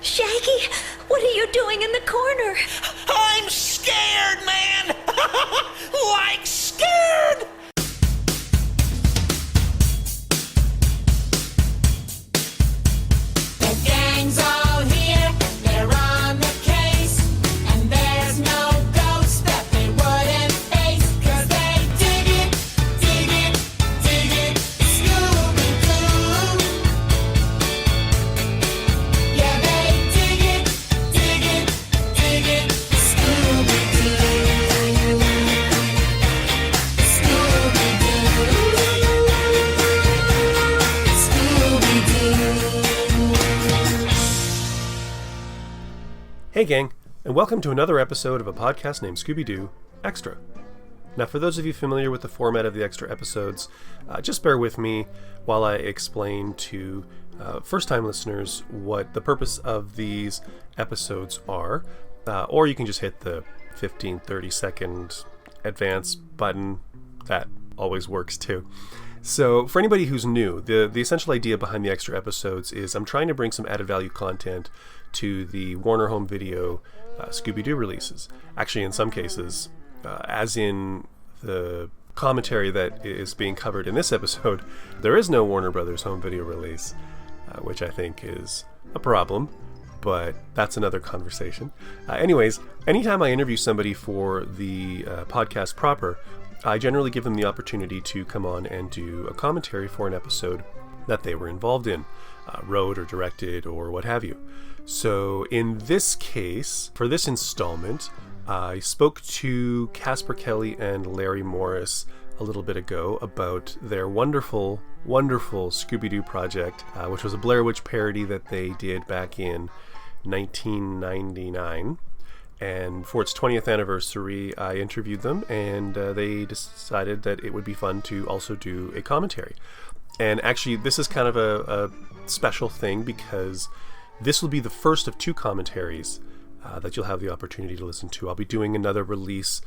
Shaggy, what are you doing in the corner? I'm scared, man! Like scared! The gang's all here, they're on the case, and there's no ghost that they wouldn't face, 'cause they dig it, Scooby-Doo. Yeah, they dig it, Scooby-Doo. Hey gang, and welcome to another episode of a podcast named Scooby-Doo Extra. Now for those of you familiar with the format of the extra episodes, just bear with me while I explain to first-time listeners what the purpose of these episodes are, or you can just hit the 15-30 second advance button. That always works too. So for anybody who's new, the essential idea behind the extra episodes is I'm trying to bring some added value content to the Warner Home Video Scooby-Doo releases. Actually, in some cases, as in the commentary that is being covered in this episode, there is no Warner Brothers Home Video release, which I think is a problem, but that's another conversation. Anyways, anytime I interview somebody for the podcast proper, I generally give them the opportunity to come on and do a commentary for an episode that they were involved in, wrote or directed or what have you. So in this case, for this installment, I spoke to Casper Kelly and Larry Morris a little bit ago about their wonderful, wonderful Scooby-Doo project, which was a Blair Witch parody that they did back in 1999. And for its 20th anniversary, I interviewed them, and they decided that it would be fun to also do a commentary. And actually, this is kind of a special thing because this will be the first of two commentaries that you'll have the opportunity to listen to. I'll be doing another release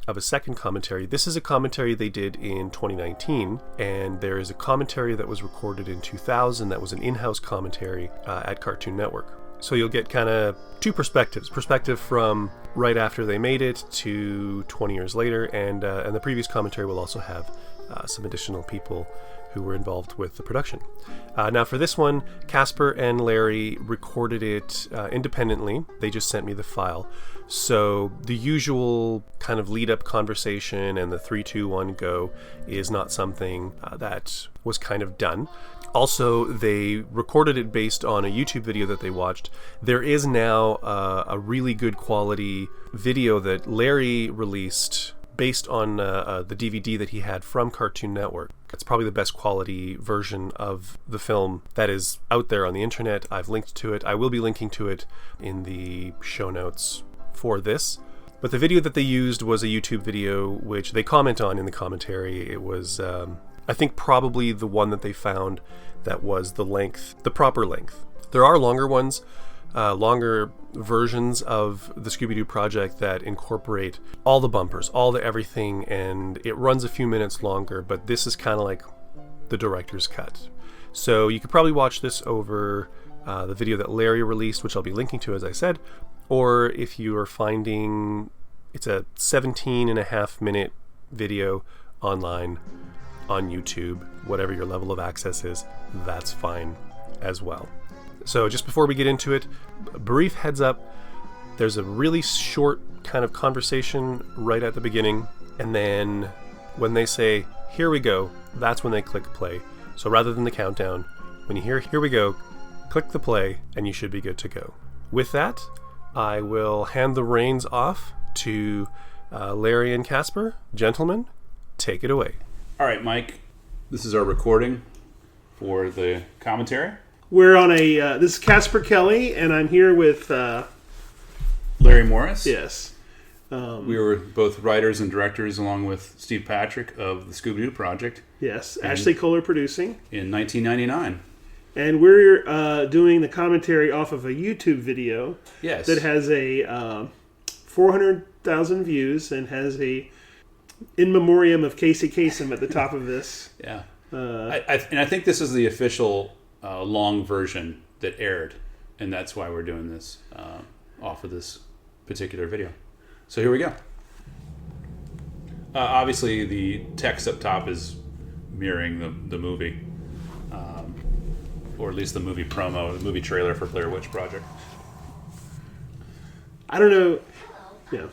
of a second commentary. This is a commentary they did in 2019, and there is a commentary that was recorded in 2000 that was an in-house commentary at Cartoon Network. So you'll get kind of two perspectives. Perspective from right after they made it to 20 years later, and the previous commentary will also have some additional people who were involved with the production. Now for this one, Casper and Larry recorded it independently. They just sent me the file. So the usual kind of lead-up conversation and the 3, 2, 1, go is not something that was kind of done. Also, they recorded it based on a YouTube video that they watched. There is now a really good quality video that Larry released based on the DVD that he had from Cartoon Network. It's probably the best quality version of the film that is out there on the internet. I've linked to it. I will be linking to it in the show notes for this. But the video that they used was a YouTube video which they comment on in the commentary. It was, I think, probably the one that they found that was the proper length. There are longer ones, longer versions of the Scooby-Doo project that incorporate all the bumpers, all the everything, and it runs a few minutes longer, but this is kind of like the director's cut. So you could probably watch this over the video that Larry released, which I'll be linking to, as I said, or if you are finding it's a 17.5-minute video online on YouTube, whatever your level of access is, that's fine as well. So just before we get into it, a brief heads up, there's a really short kind of conversation right at the beginning, and then when they say, here we go, that's when they click play. So rather than the countdown, when you hear, here we go, click the play, and you should be good to go. With that, I will hand the reins off to Larry and Casper. Gentlemen, take it away. All right, Mike, this is our recording for the commentary. We're on this is Casper Kelly, and I'm here with... Larry Morris. Yes. We were both writers and directors, along with Steve Patrick of the Scooby-Doo Project. Yes, Ashley Kohler producing. In 1999. And we're doing the commentary off of a YouTube video. Yes. That has a 400,000 views and has a in memoriam of Casey Kasem at the top of this. Yeah. And I think this is the official long version that aired. and that's why we're doing this off of this particular video. So here we go. Obviously, the text up top is mirroring the movie, or at least the movie promo, the movie trailer for Blair Witch Project. I don't know. Yeah.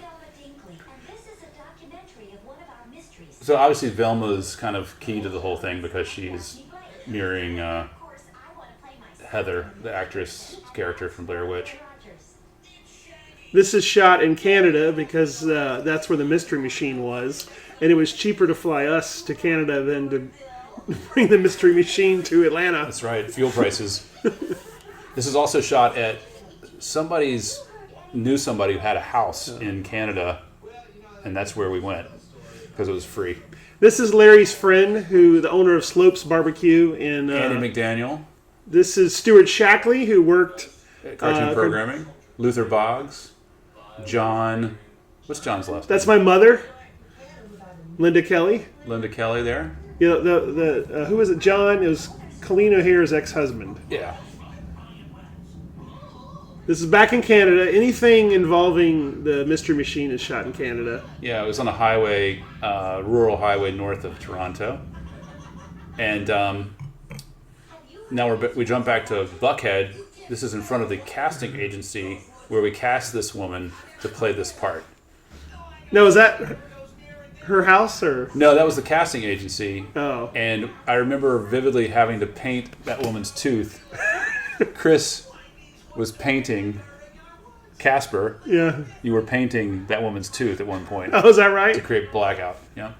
So obviously Velma's kind of key to the whole thing because she's mirroring Heather, the actress character from Blair Witch. This is shot in Canada because that's where the Mystery Machine was, and it was cheaper to fly us to Canada than to bring the Mystery Machine to Atlanta. That's right, fuel prices. This is also shot at somebody who had a house in Canada, and that's where we went because it was free. This is Larry's friend, the owner of Slopes Barbecue in Andy McDaniel. This is Stuart Shackley, who worked Cartoon programming. Luther Boggs. John. What's John's last name? That's my mother, Linda Kelly. Linda Kelly there. Yeah, who was it? John. It was Colleen O'Hare's ex-husband. Yeah. This is back in Canada. Anything involving the Mystery Machine is shot in Canada. Yeah, it was on a highway, rural highway north of Toronto. And now we jump back to Buckhead. This is in front of the casting agency where we cast this woman to play this part. No, is that her house or? No, that was the casting agency. Oh. And I remember vividly having to paint that woman's tooth. Chris was painting Casper. Yeah. You were painting that woman's tooth at one point. Oh, is that right? To create blackout. Yeah.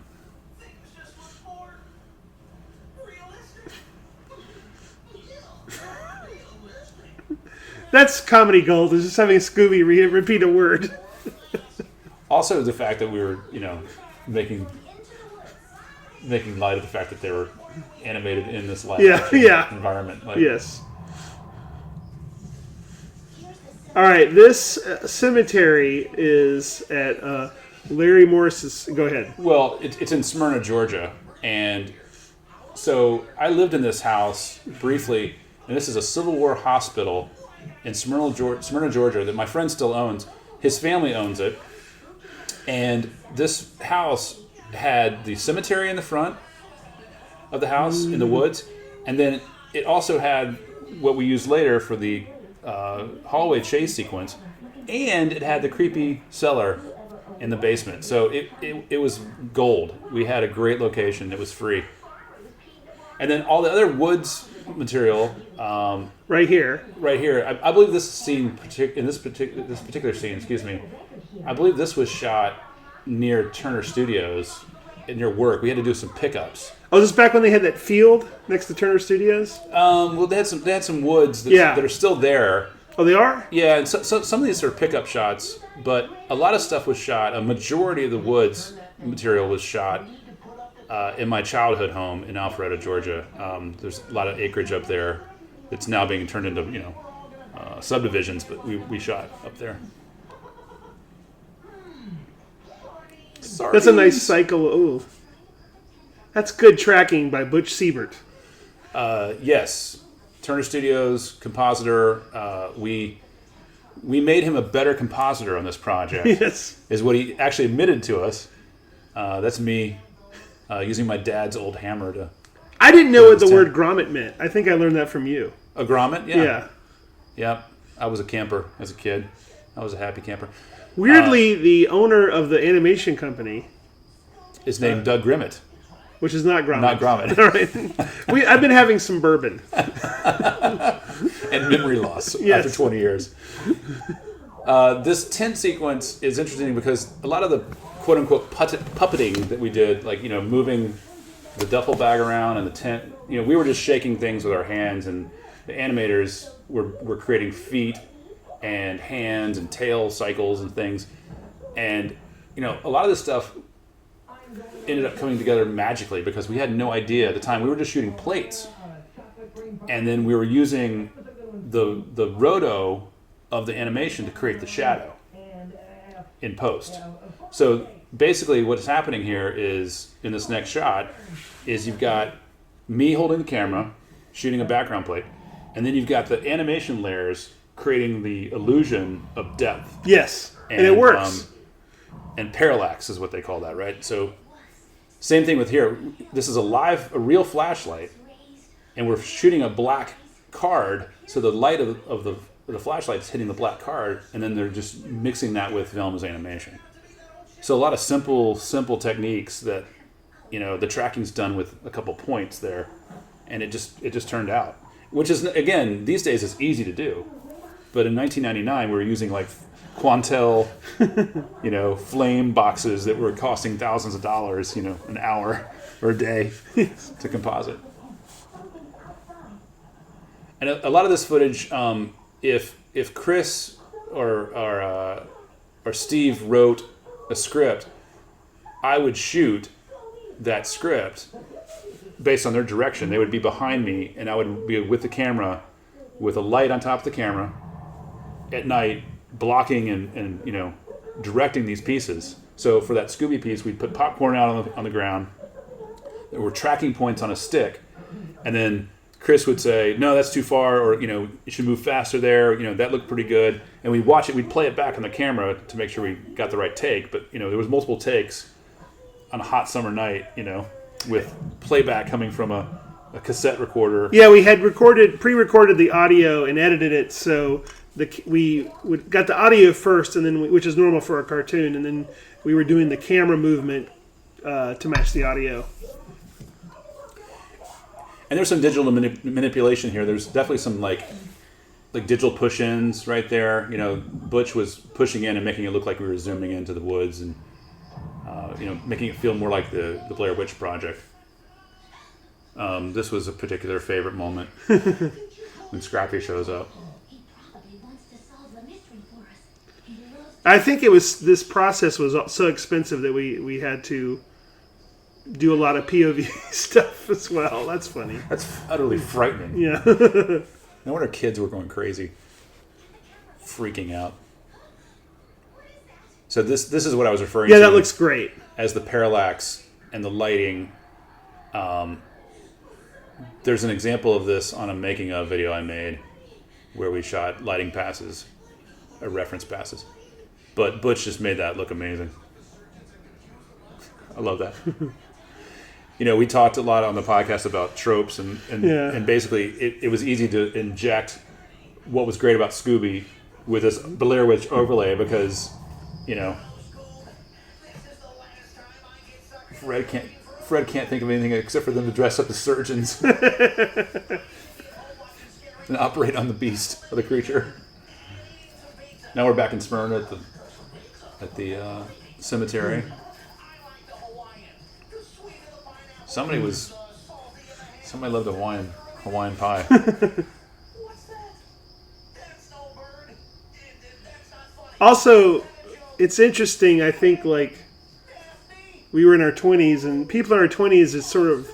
That's comedy gold. Is just having Scooby repeat a word. Also, the fact that we were, making light of the fact that they were animated in this live environment. Yes. All right. This cemetery is at Larry Morris's. Go ahead. Well, it's in Smyrna, Georgia, and so I lived in this house briefly, and this is a Civil War hospital in Smyrna, Georgia, that my friend still owns. His family owns it. And this house had the cemetery in the front of the house in the woods. And then it also had what we used later for the hallway chase sequence. And it had the creepy cellar in the basement. So it was gold. We had a great location. It was free. And then all the other woods material... right here. I believe this scene, this particular scene, excuse me, I believe this was shot near Turner Studios in your work. We had to do some pickups. Oh, is this back when they had that field next to Turner Studios? Well, they had some woods that are still there. Oh, they are? Yeah, and so some of these are pickup shots, but a lot of stuff was shot. A majority of the woods material was shot in my childhood home in Alpharetta, Georgia. There's a lot of acreage up there. It's now being turned into subdivisions, but we shot up there. That's a nice cycle. Ooh. That's good tracking by Butch Siebert. Yes. Turner Studios, compositor. We made him a better compositor on this project. Yes. Is what he actually admitted to us. That's me using my dad's old hammer to... I didn't know what the word grommet meant. I think I learned that from you. A grommet? Yeah. Yeah. Yeah. I was a camper as a kid. I was a happy camper. Weirdly, the owner of the animation company is named Doug Grimmett. Which is not grommet. Not grommet. All right. I've been having some bourbon. And memory loss after 20 years. This tent sequence is interesting because a lot of the quote-unquote puppeting that we did, like, moving the duffel bag around and the tent, we were just shaking things with our hands, and the animators were creating feet and hands and tail cycles and things. And, a lot of this stuff ended up coming together magically because we had no idea at the time. We were just shooting plates. And then we were using the roto of the animation to create the shadow in post. So basically what's happening here is, in this next shot, is you've got me holding the camera, shooting a background plate, and then you've got the animation layers creating the illusion of depth. Yes, and it works. And parallax is what they call that, right? So same thing with here. This is a real flashlight, and we're shooting a black card, so the light of the flashlight is hitting the black card, and then they're just mixing that with Velma's animation. So a lot of simple techniques that, the tracking's done with a couple points there, and it just turned out. Which is, again, these days it's easy to do. But in 1999, we were using like Quantel, flame boxes that were costing thousands of dollars, an hour or a day to composite. And a lot of this footage, if Chris or Steve wrote a script, I would shoot that script based on their direction. They would be behind me, and I would be with the camera, with a light on top of the camera, at night, blocking and directing these pieces. So for that Scooby piece, we'd put popcorn out on the ground. There were tracking points on a stick, and then Chris would say, "No, that's too far," or you should move faster there. That looked pretty good, and we'd watch it. We'd play it back on the camera to make sure we got the right take. But there was multiple takes on a hot summer night. With playback coming from a cassette recorder. Yeah, we had pre-recorded the audio and edited it, so we got the audio first, and then which is normal for a cartoon, and then we were doing the camera movement to match the audio. And there's some digital manipulation here. There's definitely some like digital push-ins right there. Butch was pushing in and making it look like we were zooming into the woods, and making it feel more like the Blair Witch Project. This was a particular favorite moment when Scrappy shows up. I think this process was so expensive that we had to do a lot of POV stuff as well. That's funny. That's utterly frightening. Yeah. No wonder kids were going crazy, freaking out. So this is what I was referring to. Yeah, that looks great. As the parallax and the lighting. There's an example of this on a making of video I made where we shot lighting passes, or reference passes. But Butch just made that look amazing. I love that. We talked a lot on the podcast about tropes, and basically it was easy to inject what was great about Scooby with this Blair Witch overlay because, Fred can't think of anything except for them to dress up as surgeons and operate on the beast or the creature. Now we're back in Smyrna at the cemetery. Somebody loved Hawaiian pie. Also, it's interesting, I think, like, we were in our 20s, and people in our 20s is sort of,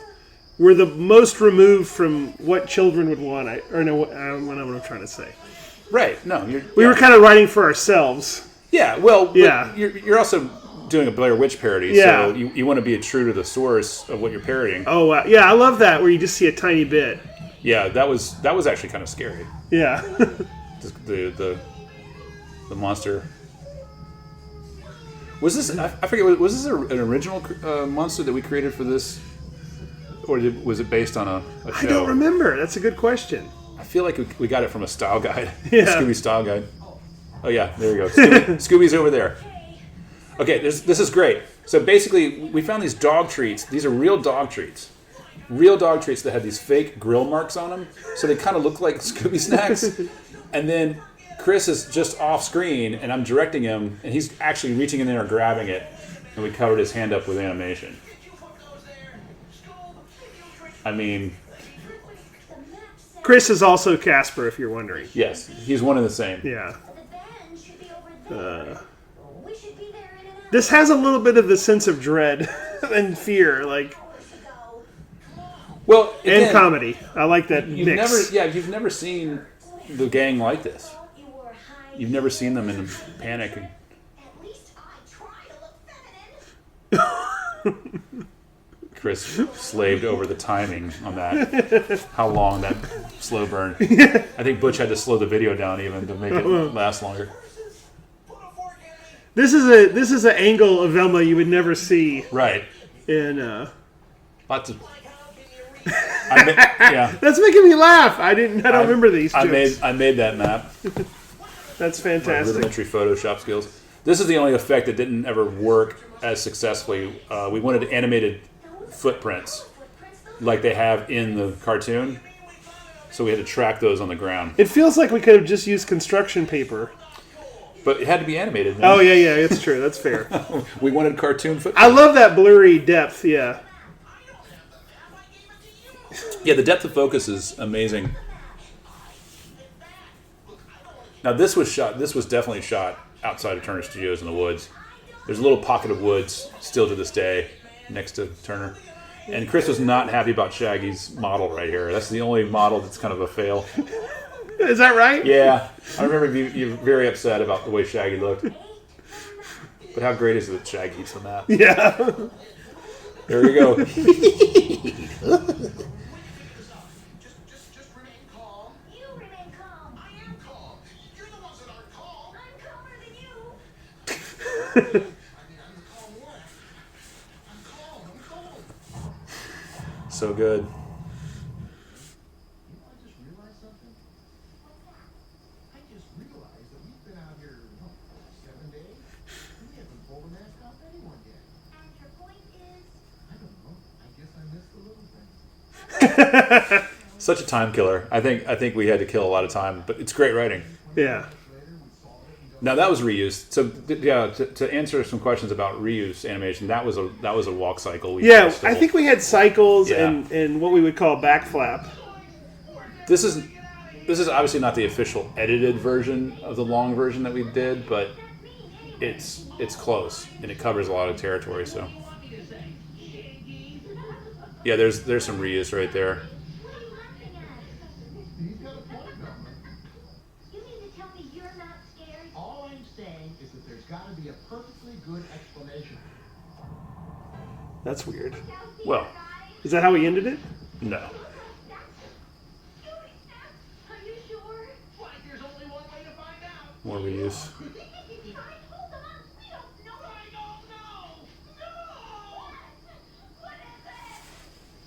we're the most removed from what children would want. I don't know what I'm trying to say. Right, no. We were kind of writing for ourselves. Yeah, well, yeah. You're also doing a Blair Witch parody, yeah. So you want to be true to the source of what you're parodying. Oh, wow. Yeah, I love that, where you just see a tiny bit. Yeah, that was actually kind of scary. Yeah. the monster. Was this? I forget. Was this an original monster that we created for this, or was it based on a show? I don't remember. That's a good question. I feel like we got it from a style guide. Yeah. Scooby style guide. Oh yeah, there you go. Scooby's over there. Okay, this is great. So basically, we found these dog treats. These are real dog treats. Real dog treats that had these fake grill marks on them, so they kind of look like Scooby snacks. And then Chris is just off screen, and I'm directing him, and he's actually reaching in there and grabbing it, and we covered his hand up with animation. I mean, Chris is also Casper, if you're wondering. yes, he's one and the same. Yeah. This has a little bit of the sense of dread and fear, like, Well, again, and comedy. I like that mix. You've never seen the gang like this. You've never seen them in panic. Chris slaved over the timing on that. How long that slow burn. I think Butch had to slow the video down even to make it last longer. This is an angle of Velma you would never see Right. in. Lots of. Yeah. That's making me laugh. I don't remember these jokes. I made that map. That's My fantastic. rudimentary Photoshop skills. This is the only effect that didn't ever work as successfully. We wanted animated footprints like they have in the cartoon, so we had to track those on the ground. It feels like we could have just used construction paper. But it had to be animated. Oh yeah, it's true. That's fair. We wanted cartoon footprints. I love that blurry depth. Yeah. Yeah, the depth of focus is amazing. Now this was definitely shot outside of Turner Studios in the woods. There's a little pocket of woods still to this day next to Turner. And Chris was not happy about Shaggy's model right here. That's the only model that's kind of a fail. Is that right? Yeah, I remember you were very upset about the way Shaggy looked. But how great is it that Shaggy eats the map? Yeah. There you go. Just remain calm. You remain calm. I am calm. You're the ones that aren't calm. I'm calmer than you. I'm calm what? I'm calm. So good. I just realized something. I just realized that we've been out here 7 days. And we haven't pulled a mask off anyone yet. And your point is? I don't know. I guess I missed the little things. Such a time killer. I think we had to kill a lot of time, but it's great writing. Yeah. Now that was reused. So yeah, to answer some questions about reuse animation, that was a walk cycle. Yeah, stole. I think we had cycles Yeah. and what we would call backflap. This is obviously not the official edited version of the long version that we did, but it's close and it covers a lot of territory. So yeah, there's some reuse right there. He's got a point, Velma. You mean to tell me you're not scared? All I'm saying is that there's got to be a perfectly good explanation. That's weird. Well, Is that how we ended it? no. Are you sure? Like there's only one way to find out. More reuse. I told them we don't know. I don't know. No. What is it?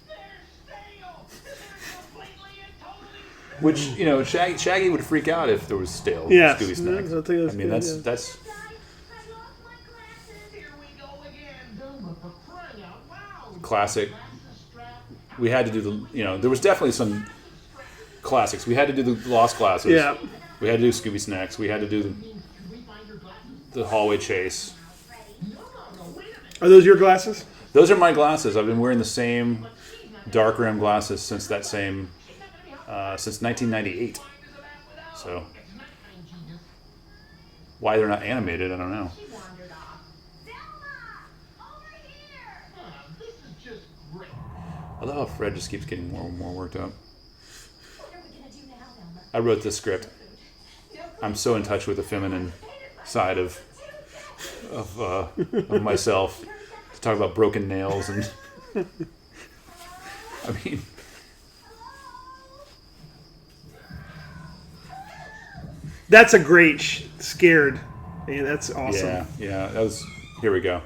They're stale. They're completely and totally. Which Shaggy would freak out if there was stale Yeah. Scooby snacks. I think that's I mean good, that's yeah. that's Guys, I lost my glasses. Here we go again. Velma, for crying out loud. classic. Glasses strapped. We had to do there was definitely some classics. We had to do the Lost Glasses. Yeah. We had to do Scooby Snacks. We had to do Could we find your glasses? the hallway chase. No, wait a minute. Are those your glasses? Those are my glasses. I've been wearing the same dark rim glasses since 1998. So why they're not animated, I don't know. Wandered off. Selma! Over here! This is just great. I love how Fred just keeps getting more and more worked up. What are we gonna do now, Velma? I wrote this script. I'm so in touch with the feminine side of myself to talk about broken nails and I mean That's a great scared. Yeah, that's awesome. yeah, that was here we go.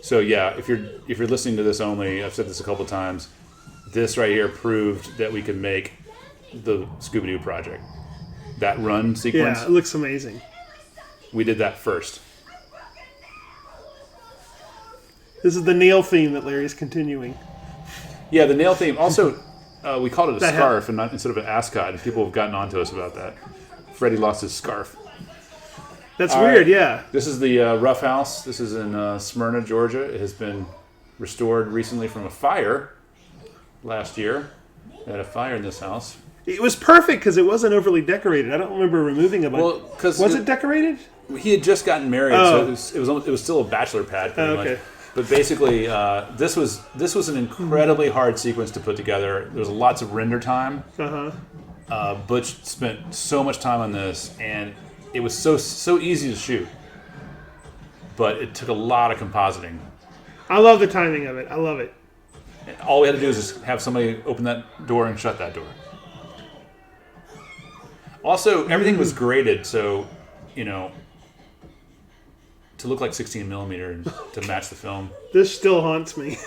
So yeah, if you're listening to this only, I've said this a couple times, this right here proved that we could make the Scooby-Doo Project. That run sequence, Yeah, it looks amazing. we did that first. This is the nail theme that Larry's continuing. Yeah, the nail theme. Also, we called it a That scarf and not instead of an ascot, and people have gotten on to us about that. Freddie lost his scarf. That's All weird, right. yeah. This is the Rough House. This is in Smyrna, Georgia. It has been restored recently from a fire last year. They had a fire in this house. It was perfect because it wasn't overly decorated. I don't remember removing a bunch. Well, 'cause was it decorated? He had just gotten married, Oh. so it was still a bachelor pad pretty Oh, okay. much. But basically, this was an incredibly hard sequence to put together. There was lots of render time. Butch spent so much time on this, and it was so easy to shoot. But it took a lot of compositing. I love the timing of it. I love it. All we had to do is just have somebody open that door and shut that door. Also, everything was graded, so, to look like 16 millimeter to match the film. This still haunts me.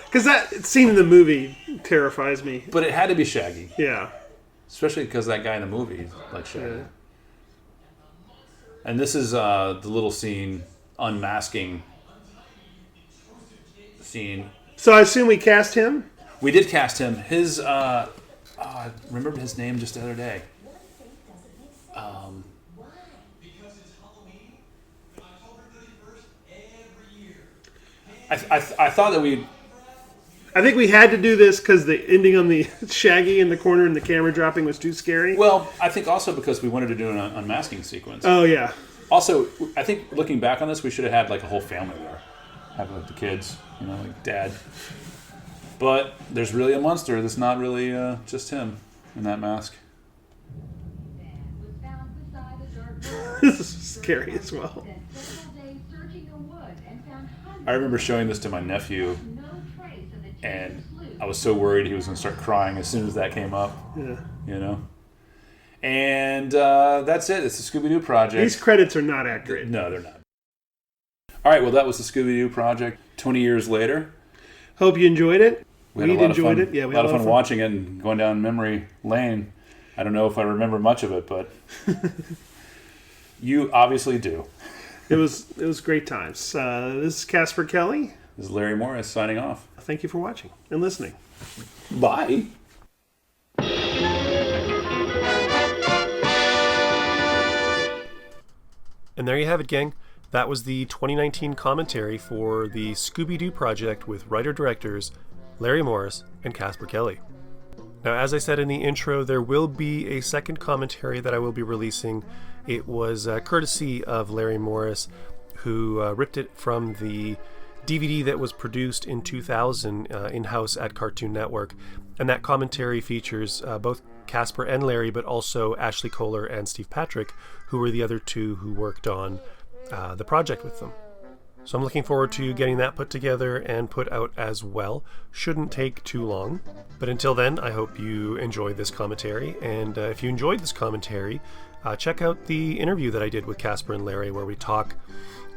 Because that scene in the movie terrifies me. But it had to be Shaggy. Yeah. Especially because that guy in the movie is like Shaggy. Yeah. And this is the little scene, unmasking scene. So I assume we cast him? We did cast him. His, I remembered his name just the other day. I thought that I think we had to do this because the ending on the Shaggy in the corner and the camera dropping was too scary. Well, I think also because we wanted to do an unmasking sequence. Oh, yeah. Also, I think looking back on this, we should have had like a whole family there. Have like the kids, like Dad. But there's really a monster that's not really just him in that mask. This is scary as well. I remember showing this to my nephew, and I was so worried he was going to start crying as soon as that came up. Yeah. And that's it. It's the Scooby-Doo Project. These credits are not accurate. No, they're not. All right, well, that was the Scooby-Doo Project 20 years later. Hope you enjoyed it. We enjoyed it. Yeah, we had a lot of fun watching it and going down memory lane. I don't know if I remember much of it, but you obviously do. It was great times. This is Casper Kelly. This is Larry Morris signing off. Thank you for watching and listening. Bye. And there you have it, gang. That was the 2019 commentary for the Scooby-Doo Project with writer-directors Larry Morris and Casper Kelly. Now, as I said in the intro, there will be a second commentary that I will be releasing. It was courtesy of Larry Morris, who ripped it from the DVD that was produced in 2000 in-house at Cartoon Network. And that commentary features both Casper and Larry, but also Ashley Kohler and Steve Patrick, who were the other two who worked on the project with them. So I'm looking forward to getting that put together and put out as well. Shouldn't take too long. But until then, I hope you enjoyed this commentary. And if you enjoyed this commentary, check out the interview that I did with Casper and Larry, where we talk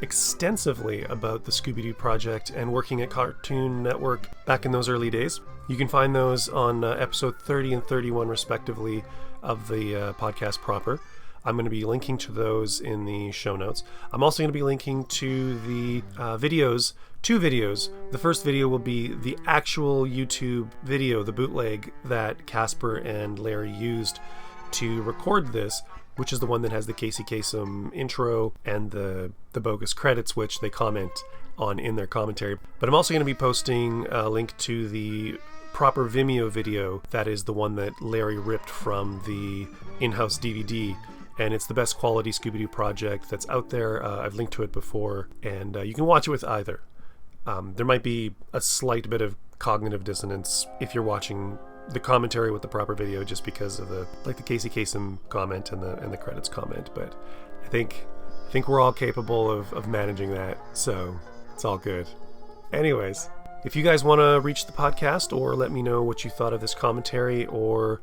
extensively about the Scooby-Doo Project and working at Cartoon Network back in those early days. You can find those on episode 30 and 31, respectively, of the podcast proper. I'm going to be linking to those in the show notes. I'm also going to be linking to the videos, 2 videos. The first video will be the actual YouTube video, the bootleg that Casper and Larry used to record this, which is the one that has the Casey Kasem intro and the bogus credits, which they comment on in their commentary. But I'm also going to be posting a link to the proper Vimeo video. That is the one that Larry ripped from the in-house DVD. And it's the best quality Scooby-Doo project that's out there. I've linked to it before, and you can watch it with either. There might be a slight bit of cognitive dissonance if you're watching the commentary with the proper video, just because of the Casey Kasem comment and the credits comment. But I think we're all capable of managing that, so it's all good. Anyways, if you guys want to reach the podcast or let me know what you thought of this commentary or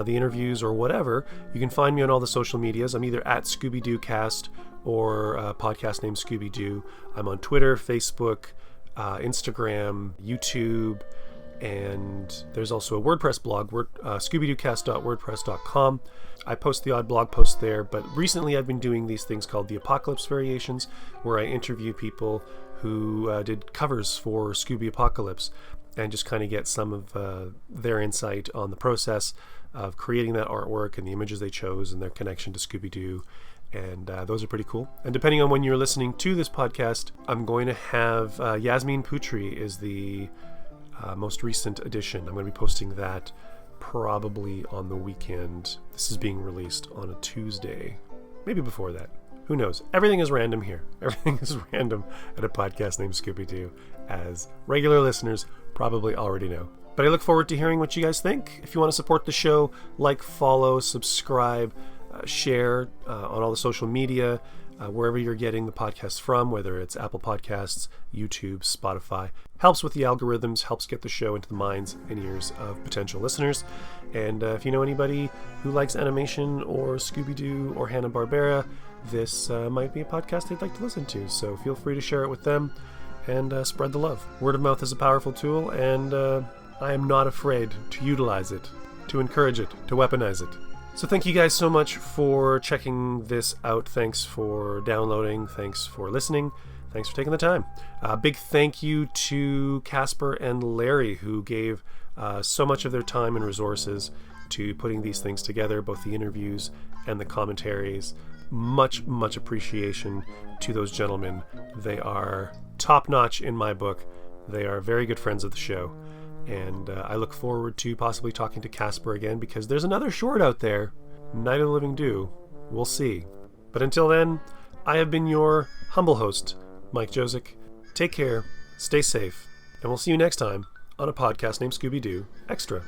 the interviews or whatever, you can find me on all the social medias. I'm either at Scooby-Doo Cast or a podcast named Scooby-Doo. I'm on Twitter, Facebook, Instagram, YouTube, and there's also a WordPress blog, scoobydoocast.wordpress.com. I post the odd blog post there, but recently I've been doing these things called the Apocalypse Variations, where I interview people who did covers for Scooby Apocalypse and just kind of get some of their insight on the process of creating that artwork and the images they chose and their connection to Scooby-Doo. And those are pretty cool. And depending on when you're listening to this podcast, I'm going to have Yasmin Putri is the most recent edition. I'm going to be posting that probably on the weekend. This is being released on a Tuesday, maybe before that. Who knows? Everything is random here. Everything is random at a podcast named Scooby-Doo, as regular listeners probably already know. But I look forward to hearing what you guys think. If you want to support the show, like, follow, subscribe, share on all the social media, wherever you're getting the podcast from, whether it's Apple Podcasts, YouTube, Spotify. Helps with the algorithms, helps get the show into the minds and ears of potential listeners. And if you know anybody who likes animation or Scooby-Doo or Hanna-Barbera, this might be a podcast they'd like to listen to. So feel free to share it with them and spread the love. Word of mouth is a powerful tool, and I am not afraid to utilize it, to encourage it, to weaponize it. So thank you guys so much for checking this out. Thanks for downloading. Thanks for listening. Thanks for taking the time. Big thank you to Casper and Larry, who gave so much of their time and resources to putting these things together, both the interviews and the commentaries. Much, much appreciation to those gentlemen. They are top-notch in my book. They are very good friends of the show. And I look forward to possibly talking to Casper again, because there's another short out there, Night of the Living Dew. We'll see. But until then, I have been your humble host, Mike Josick. Take care, stay safe, and we'll see you next time on a podcast named Scooby-Doo Extra.